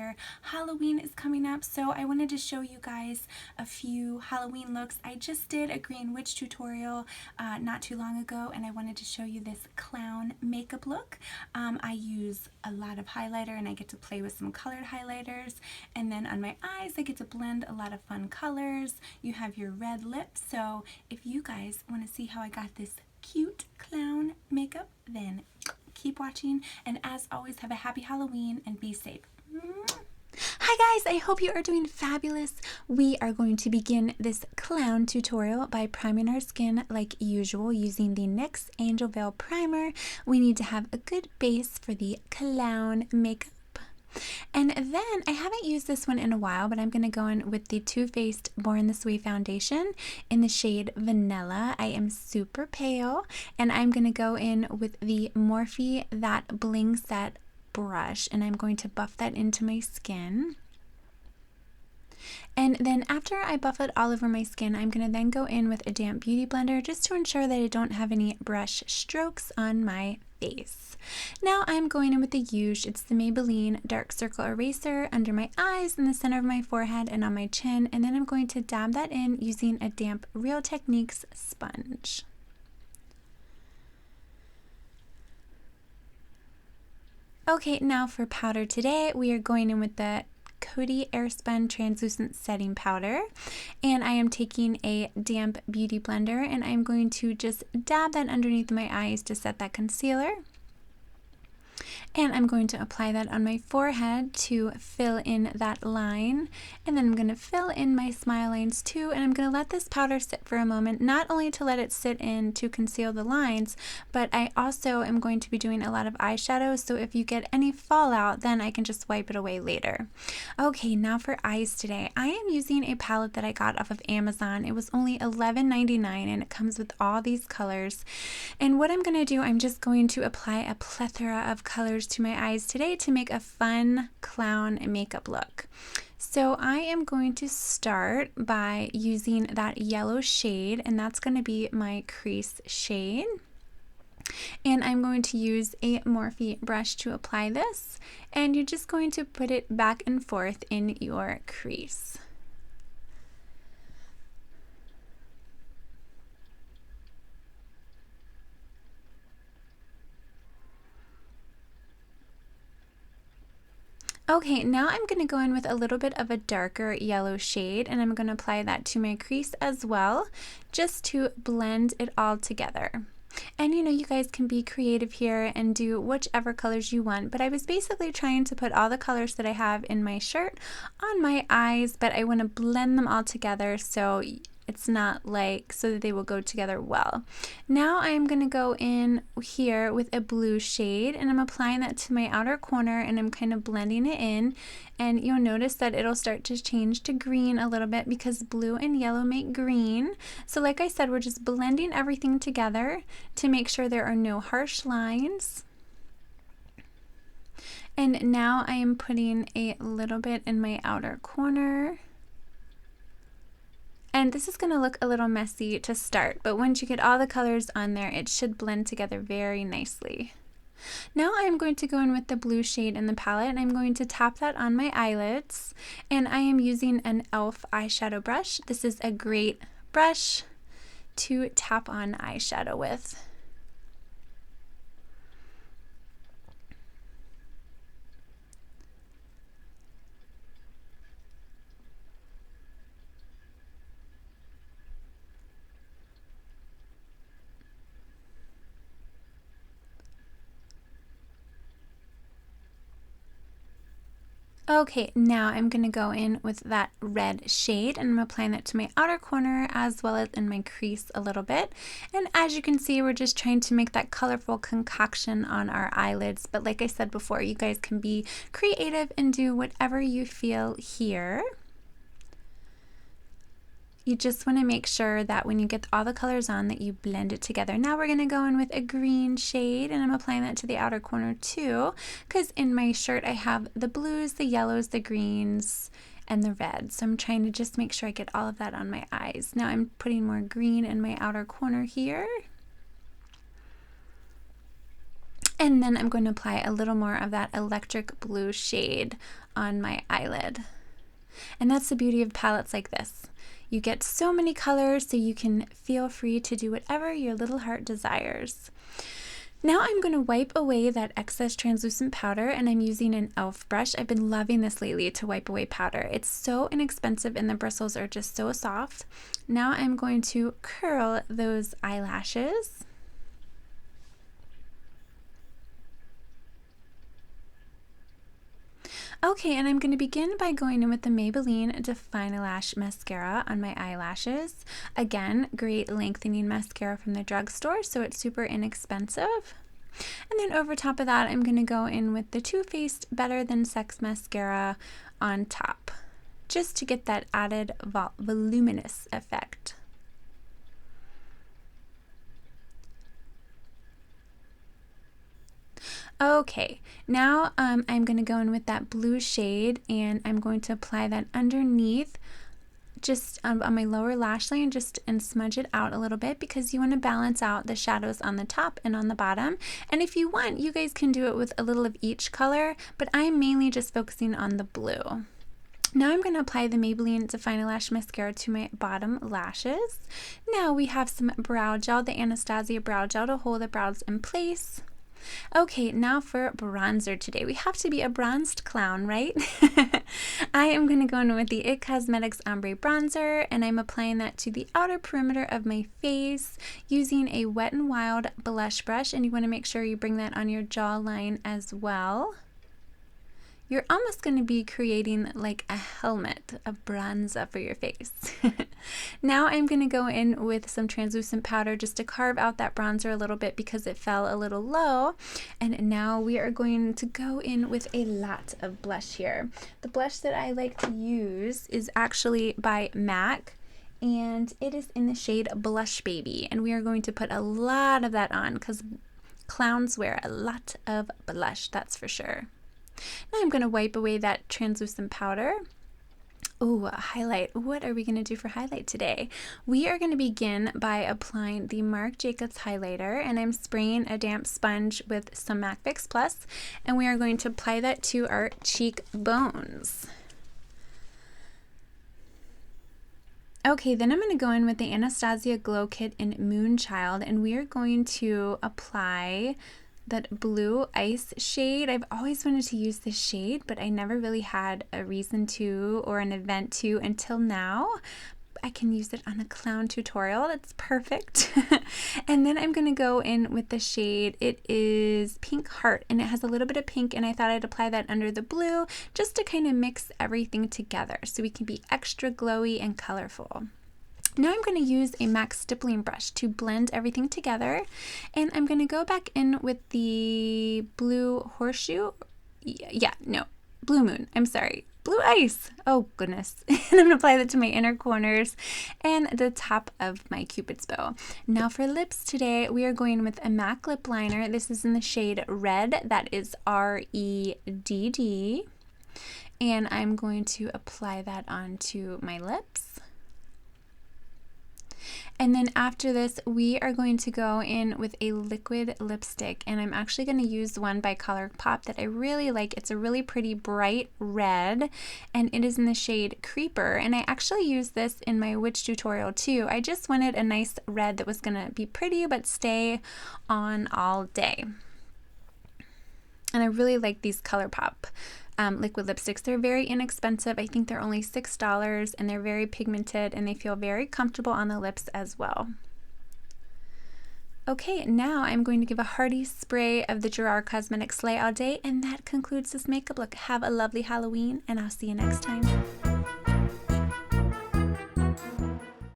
here. Halloween is coming up, so I wanted to show you guys a few Halloween looks. I just did a green witch tutorial not too long ago, and I wanted to show you this clown makeup look. I use a lot of highlighter, and I get to play with some colored highlighters, and then on my eyes I get to blend a lot of fun colors. You have your red lips, so if you guys want to see how I got this cute clown makeup, then keep watching, and as always, have a happy Halloween and be safe. Hi guys, I hope you are doing fabulous. We are going to begin this clown tutorial by priming our skin like usual using the NYX Angel Veil Primer. We need to have a good base for the clown makeup. And then, I haven't used this one in a while, but I'm going to go in with the Too Faced Born This Way foundation in the shade Vanilla. I am super pale, and I'm going to go in with the Morphe That Bling Set brush, and I'm going to buff that into my skin. And then after I buff it all over my skin, I'm going to then go in with a damp beauty blender just to ensure that I don't have any brush strokes on my face. Now I'm going in with the Huge. It's the Maybelline Dark Circle Eraser under my eyes, in the center of my forehead, and on my chin. And then I'm going to dab that in using a damp Real Techniques sponge. Okay, now for powder today, we are going in with the COTY AIRSPUN Translucent Setting Powder, and I am taking a damp beauty blender, and I'm going to just dab that underneath my eyes to set that concealer. And I'm going to apply that on my forehead to fill in that line. And then I'm going to fill in my smile lines too. And I'm going to let this powder sit for a moment, not only to let it sit in to conceal the lines, but I also am going to be doing a lot of eyeshadow. So if you get any fallout, then I can just wipe it away later. Okay, now for eyes today. I am using a palette that I got off of Amazon. It was only $11.99 and it comes with all these colors. And what I'm going to do, I'm just going to apply a plethora of colors to my eyes today to make a fun clown makeup look. So I am going to start by using that yellow shade, and that's going to be my crease shade. And I'm going to use a Morphe brush to apply this, and you're just going to put it back and forth in your crease. Okay, now I'm going to go in with a little bit of a darker yellow shade, and I'm going to apply that to my crease as well, just to blend it all together. And you know, you guys can be creative here and do whichever colors you want, but I was basically trying to put all the colors that I have in my shirt on my eyes, but I want to blend them all together so it's not like, so that they will go together well. Now I'm going to go in here with a blue shade, and I'm applying that to my outer corner, and I'm kind of blending it in, and you'll notice that it'll start to change to green a little bit because blue and yellow make green. So like I said, we're just blending everything together to make sure there are no harsh lines. And now I am putting a little bit in my outer corner. And this is going to look a little messy to start, but once you get all the colors on there, it should blend together very nicely. Now I'm going to go in with the blue shade in the palette, and I'm going to tap that on my eyelids. And I am using an e.l.f. eyeshadow brush. This is a great brush to tap on eyeshadow with. Okay, now I'm going to go in with that red shade, and I'm applying that to my outer corner as well as in my crease a little bit. And as you can see, we're just trying to make that colorful concoction on our eyelids. But like I said before, you guys can be creative and do whatever you feel here. You just want to make sure that when you get all the colors on that you blend it together. Now we're going to go in with a green shade, and I'm applying that to the outer corner too, because in my shirt I have the blues, the yellows, the greens, and the reds. So I'm trying to just make sure I get all of that on my eyes. Now I'm putting more green in my outer corner here. And then I'm going to apply a little more of that electric blue shade on my eyelid. And that's the beauty of palettes like this. You get so many colors, so you can feel free to do whatever your little heart desires. Now I'm going to wipe away that excess translucent powder, and I'm using an e.l.f. brush. I've been loving this lately to wipe away powder. It's so inexpensive and the bristles are just so soft. Now I'm going to curl those eyelashes. Okay, and I'm going to begin by going in with the Maybelline Define a Lash Mascara on my eyelashes. Again, great lengthening mascara from the drugstore, so it's super inexpensive. And then over top of that, I'm going to go in with the Too Faced Better Than Sex Mascara on top, just to get that added voluminous effect. Okay, now I'm going to go in with that blue shade, and I'm going to apply that underneath, just on my lower lash line, and smudge it out a little bit, because you want to balance out the shadows on the top and on the bottom. And if you want, you guys can do it with a little of each color, but I'm mainly just focusing on the blue. Now I'm going to apply the Maybelline Define a Lash Mascara to my bottom lashes. Now we have some brow gel, the Anastasia brow gel, to hold the brows in place. Okay, now for bronzer today. We have to be a bronzed clown, right? I am going to go in with the IT Cosmetics Ombre Bronzer, and I'm applying that to the outer perimeter of my face using a Wet n Wild blush brush, and you want to make sure you bring that on your jawline as well. You're almost going to be creating like a helmet of bronzer for your face. Now I'm going to go in with some translucent powder just to carve out that bronzer a little bit because it fell a little low. And now we are going to go in with a lot of blush here. The blush that I like to use is actually by MAC, and it is in the shade Blush Baby. And we are going to put a lot of that on because clowns wear a lot of blush, that's for sure. Now I'm going to wipe away that translucent powder. Oh, highlight. What are we going to do for highlight today? We are going to begin by applying the Marc Jacobs highlighter, and I'm spraying a damp sponge with some MAC Fix Plus, and we are going to apply that to our cheek bones. Okay, then I'm going to go in with the Anastasia Glow Kit in Moonchild, and we are going to apply that blue ice shade. I've always wanted to use this shade, but I never really had a reason to or an event to until now. I can use it on a clown tutorial. That's perfect. And then I'm going to go in with the shade. It is Pink Heart, and it has a little bit of pink, and I thought I'd apply that under the blue just to kind of mix everything together so we can be extra glowy and colorful. Now I'm going to use a MAC stippling brush to blend everything together, and I'm going to go back in with the blue horseshoe. Blue moon. I'm sorry. Blue ice. Oh, goodness. And I'm going to apply that to my inner corners and the top of my Cupid's bow. Now for lips today, we are going with a MAC lip liner. This is in the shade Red. That is REDD. And I'm going to apply that onto my lips. And then after this, we are going to go in with a liquid lipstick, and I'm actually going to use one by ColourPop that I really like. It's a really pretty bright red, and it is in the shade Creeper, and I actually used this in my witch tutorial too. I just wanted a nice red that was going to be pretty but stay on all day. And I really like these ColourPop liquid lipsticks. They're very inexpensive. I think they're only $6, and they're very pigmented, and they feel very comfortable on the lips as well. Okay, now I'm going to give a hearty spray of the Gerard Cosmetics Slay All Day, and that concludes this makeup look. Have a lovely Halloween, and I'll see you next time.